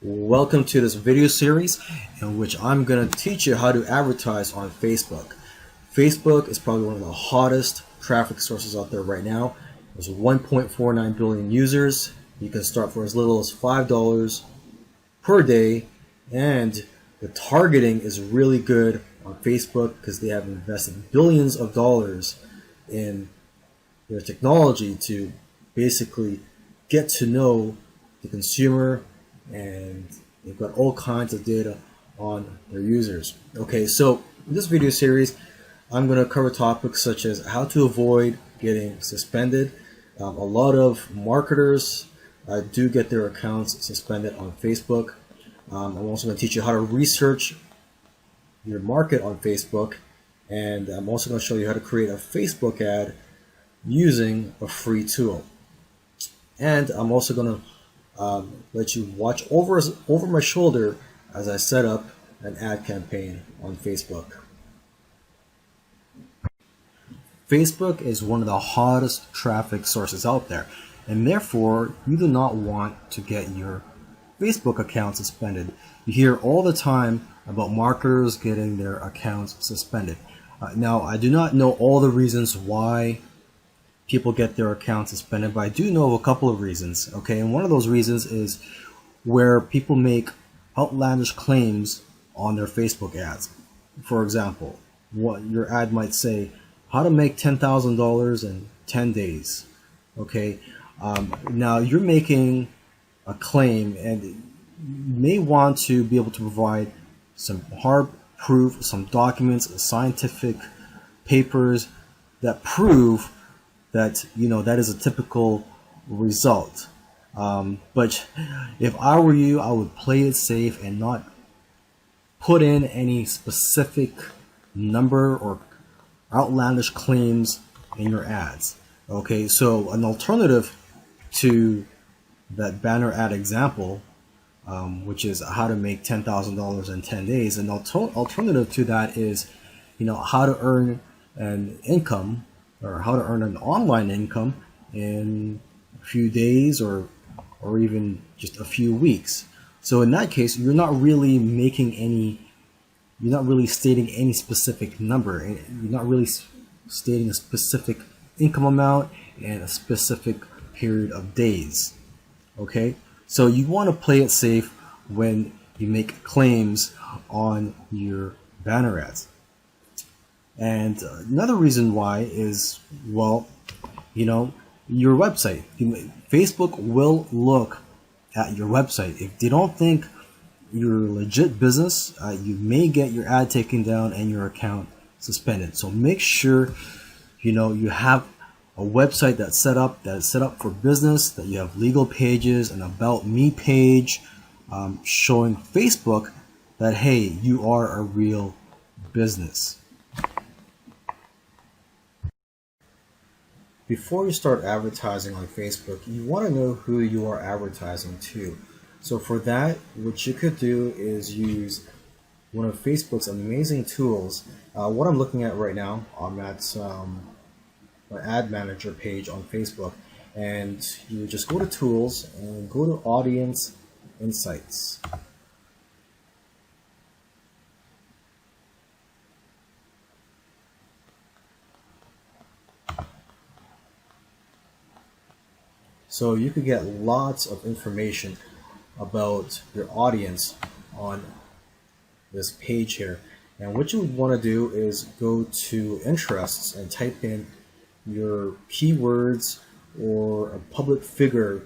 Welcome to this video series in which I'm going to teach you how to advertise on Facebook. Facebook is probably one of the hottest traffic sources out there right now. There's 1.49 billion users. You can start for as little as $5 per day, and the targeting is really good on Facebook because they have invested billions of dollars in their technology to basically get to know the consumer, and they've got all kinds of data on their users. Okay, so in this video series, I'm going to cover topics such as how to avoid getting suspended. A lot of marketers do get their accounts suspended on Facebook. I'm also going to teach you how to research your market on Facebook, and I'm also going to show you how to create a Facebook ad using a free tool. And I'm also going to let you watch over my shoulder as I set up an ad campaign on Facebook. Facebook is one of the hottest traffic sources out there, and therefore you do not want to get your Facebook account suspended. You hear all the time about marketers getting their accounts suspended. Now, I do not know all the reasons why people get their accounts suspended, but I do know of a couple of reasons. Okay, and one of those reasons is where people make outlandish claims on their Facebook ads. For example, what your ad might say, how to make $10,000 in 10 days. Okay, now you're making a claim, and you may want to be able to provide some hard proof, some documents, scientific papers that prove that that is a typical result. But if I were you, I would play it safe and not put in any specific number or outlandish claims in your ads. Okay, so an alternative to that banner ad example, which is how to make $10,000 in 10 days, an alternative to that is how to earn an income, or how to earn an online income in a few days or even just a few weeks. So in that case, you're not really stating any specific number. You're not really stating a specific income amount and a specific period of days. Okay, so you want to play it safe when you make claims on your banner ads. And another reason why is, well, your website. Facebook will look at your website. If they don't think you're a legit business, you may get your ad taken down and your account suspended. So make sure you have a website that is set up for business, that you have legal pages, an about me page, showing Facebook that, hey, you are a real business. Before you start advertising on Facebook, you want to know who you are advertising to. So for that, what you could do is use one of Facebook's amazing tools. What I'm looking at right now, I'm at my ad manager page on Facebook, and you just go to Tools and go to Audience Insights. So you could get lots of information about your audience on this page here. And what you would want to do is go to interests and type in your keywords or a public figure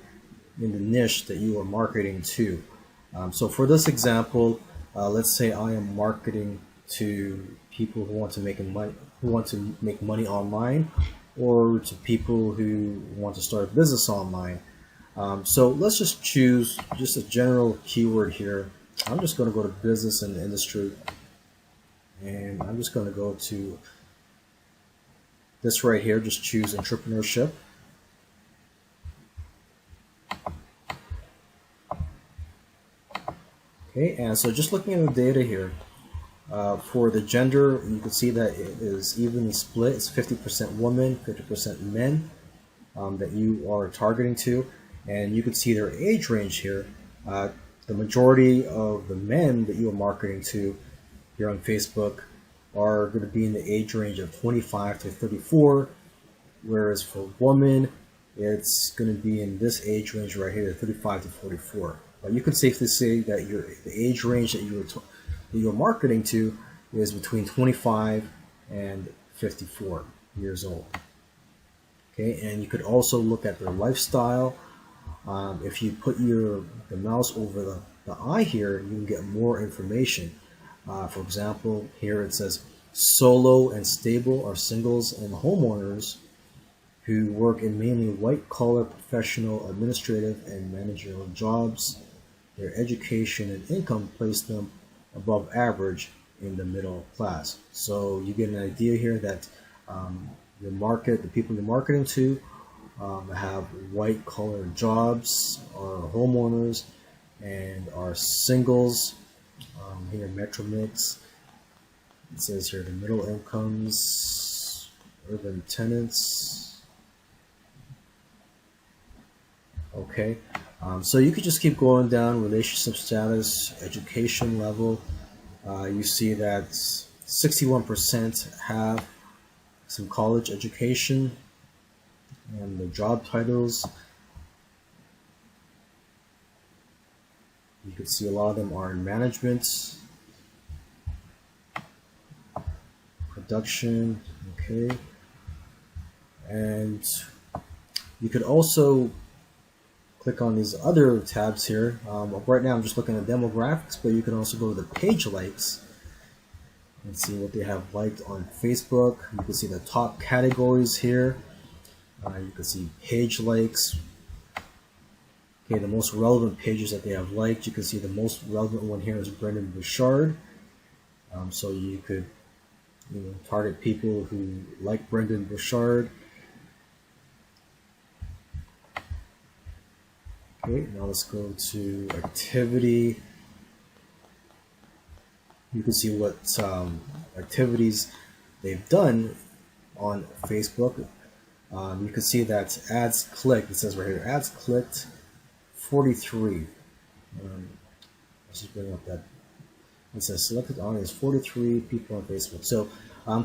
in the niche that you are marketing to. So for this example, let's say I am marketing to people who want to make money online, or to people who want to start a business online. So let's just choose just a general keyword here. I'm just going to go to business and industry, and I'm just going to go to this right here, just choose entrepreneurship. Okay, and so just looking at the data here, for the gender, you can see that it is evenly split. It's 50% women, 50% men that you are targeting to. And you can see their age range here. the majority of the men that you are marketing to here on Facebook are going to be in the age range of 25 to 34, whereas for women, it's going to be in this age range right here, 35 to 44. But you can safely say that the age range that you're marketing to is between 25 and 54 years old. Okay, and you could also look at their lifestyle. If you put the mouse over the eye here, you can get more information. For example, here it says solo and stable are singles and homeowners who work in mainly white-collar professional, administrative, and managerial jobs. Their education and income place them above average in the middle class. So you get an idea here that the people you're marketing to have white-collar jobs, are homeowners, and are singles. Here, Metro Mix. It says here the middle incomes, urban tenants. Okay, so you could just keep going down, relationship status, education level. You see that 61% have some college education, and the job titles. You can see a lot of them are in management, production, okay. And you could also click on these other tabs here. Right now I'm just looking at demographics, but you can also go to the page likes and see what they have liked on Facebook. You can see the top categories here. You can see page likes. Okay, the most relevant pages that they have liked. You can see the most relevant one here is Brendon Burchard. So you could target people who like Brendon Burchard. Okay, now let's go to activity. You can see what activities they've done on Facebook. You can see that ads clicked. It says right here, ads clicked 43. Let's just bring up that. It says selected audience 43 people on Facebook. So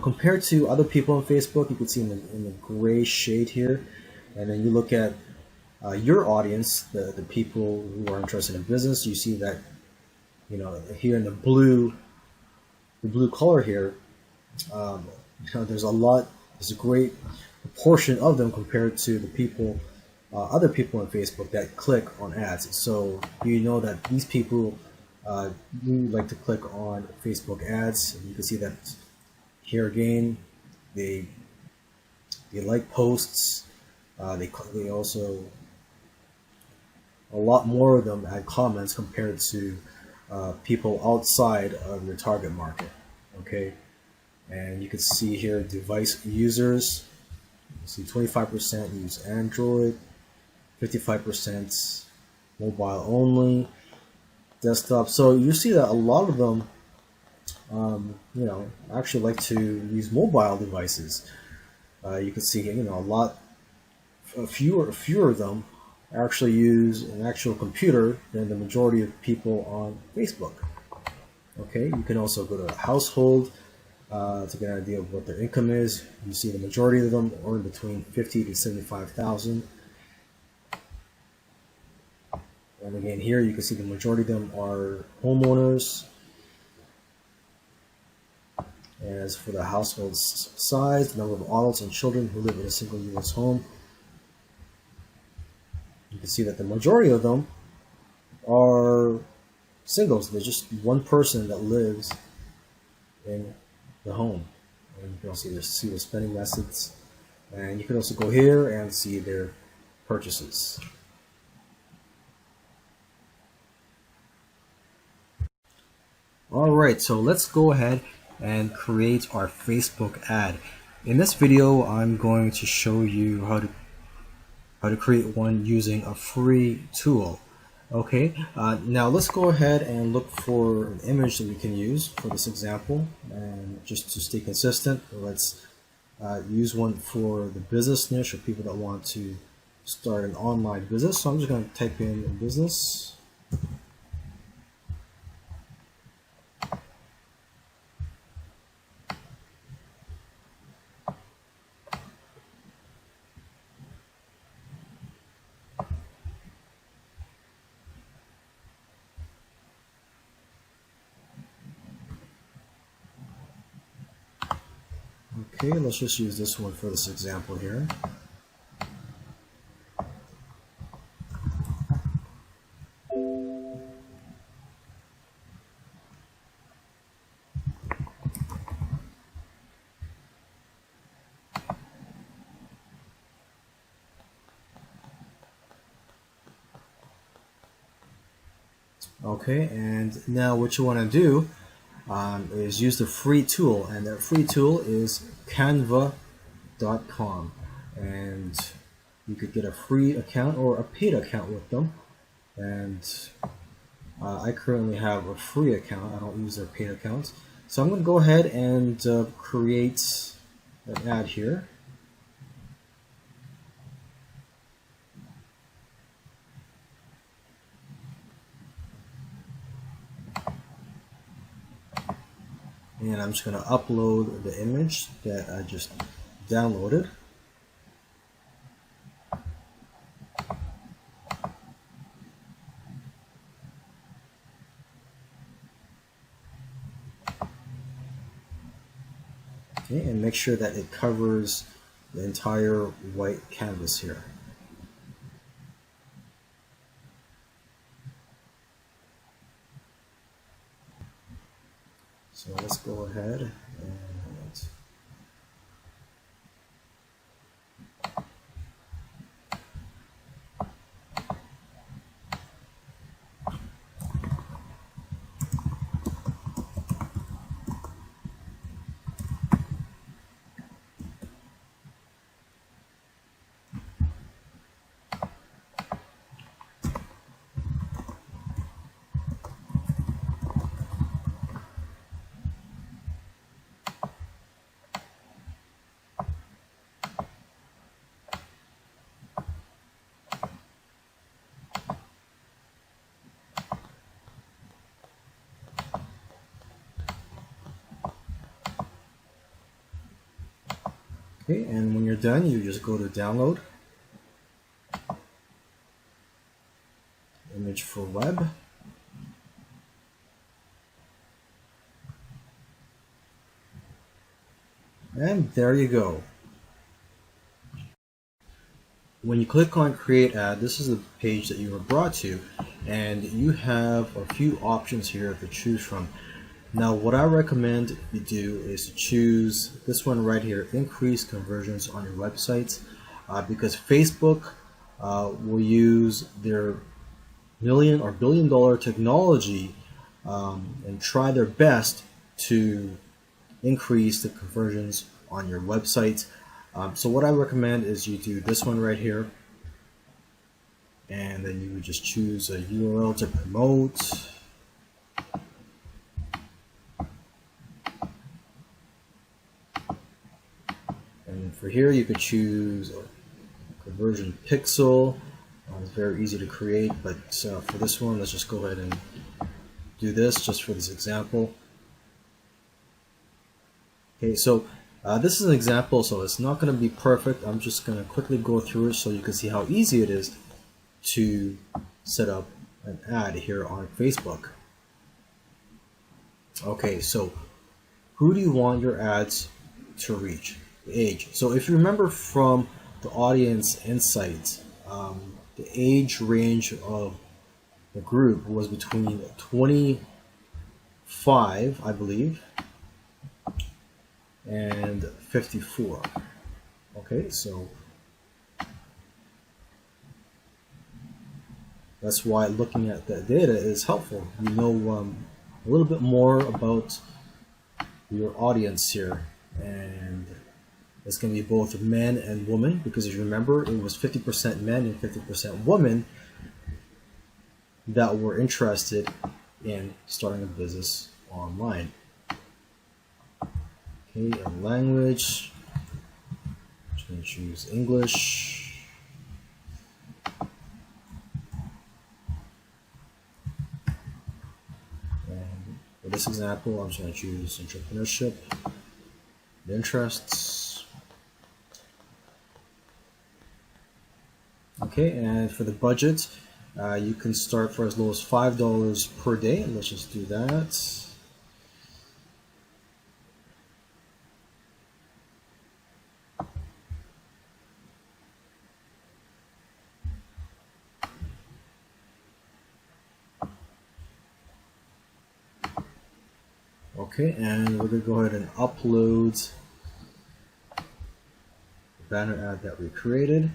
compared to other people on Facebook, you can see in the gray shade here, and then you look at your audience, the people who are interested in business. You see that here in the blue color here, there's a great proportion of them compared to the people. Other people on Facebook that click on ads. So you know that these people do like to click on Facebook ads. You can see that here again, they like posts. They also, a lot more of them add comments compared to people outside of your target market. Okay, and you can see here device users. You see 25% use Android. 55% mobile only, desktop. So you see that a lot of them, actually like to use mobile devices. You can see, fewer of them actually use an actual computer than the majority of people on Facebook. Okay, you can also go to household to get an idea of what their income is. You see the majority of them earn between 50 to 75,000. And again, here you can see the majority of them are homeowners. As for the household size, the number of adults and children who live in a single U.S. home, you can see that the majority of them are singles. There's just one person that lives in the home. And you can also see their spending methods. And you can also go here and see their purchases. Alright, so let's go ahead and create our Facebook ad. In this video, I'm going to show you how to create one using a free tool. Okay, now let's go ahead and look for an image that we can use for this example. And just to stay consistent, let's use one for the business niche or people that want to start an online business. So I'm just going to type in business. Okay, let's just use this one for this example here. Okay, and now what you want to do is use the free tool, and that free tool is canva.com, and you could get a free account or a paid account with them. And I currently have a free account. I don't use their paid accounts, so I'm going to go ahead and create an ad here. And I'm just going to upload the image that I just downloaded. Okay, and make sure that it covers the entire white canvas here. So let's go ahead and okay, and when you're done, you just go to download, image for web, and there you go. When you click on create ad, this is the page that you were brought to, and you have a few options here to choose from. Now what I recommend you do is to choose this one right here, increase conversions on your websites, because Facebook will use their million or billion-dollar technology and try their best to increase the conversions on your website. So what I recommend is you do this one right here, and then you would just choose a URL to promote. And for here you could choose a conversion pixel. It's very easy to create, but for this one, let's just go ahead and do this just for this example. Okay, so this is an example, so it's not going to be perfect. I'm just going to quickly go through it so you can see how easy it is to set up an ad here on Facebook. Okay, so who do you want your ads to reach? The age. So if you remember from the audience insights, the age range of the group was between 25, I believe, and 54. Okay, so that's why looking at that data is helpful. You know a little bit more about your audience here, and it's going to be both men and women, because if you remember, it was 50% men and 50% women that were interested in starting a business online. Okay, a language, I'm just going to choose English. And for this example, I'm just going to choose entrepreneurship, interests. Okay, and for the budget, you can start for as low as $5 per day. Let's just do that. Okay, and we're going to go ahead and upload the banner ad that we created.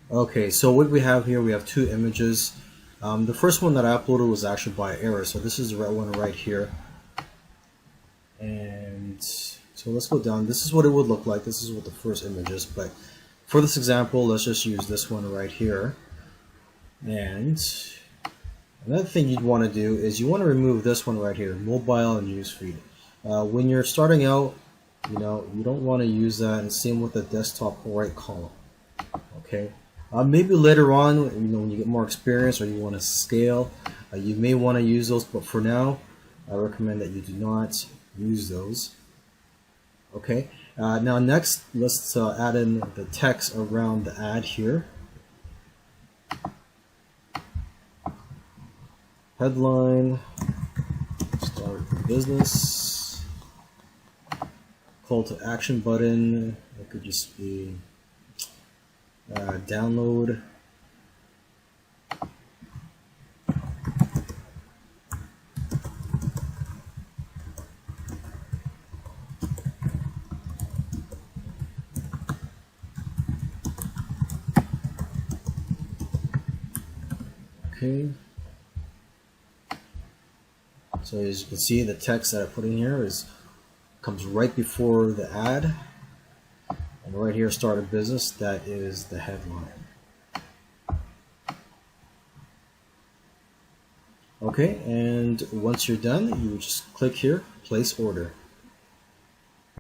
Okay, so what we have here, we have two images. The first one that I uploaded was actually by error, so this is the right one right here. And so let's go down. This is what it would look like. This is what the first image is, but for this example, let's just use this one right here. And another thing you'd want to do is you want to remove this one right here, mobile and newsfeed. When you're starting out, you don't want to use that, and same with the desktop right column. Okay. Maybe later on, when you get more experience or you want to scale, you may want to use those, but for now, I recommend that you do not use those. Okay. Now next, let's add in the text around the ad here. Headline, start business, call to action button, it could just be download. Okay. So as you can see, the text that I put in here comes right before the ad, and right here, start a business. That is the headline. Okay, and once you're done, you just click here, place order.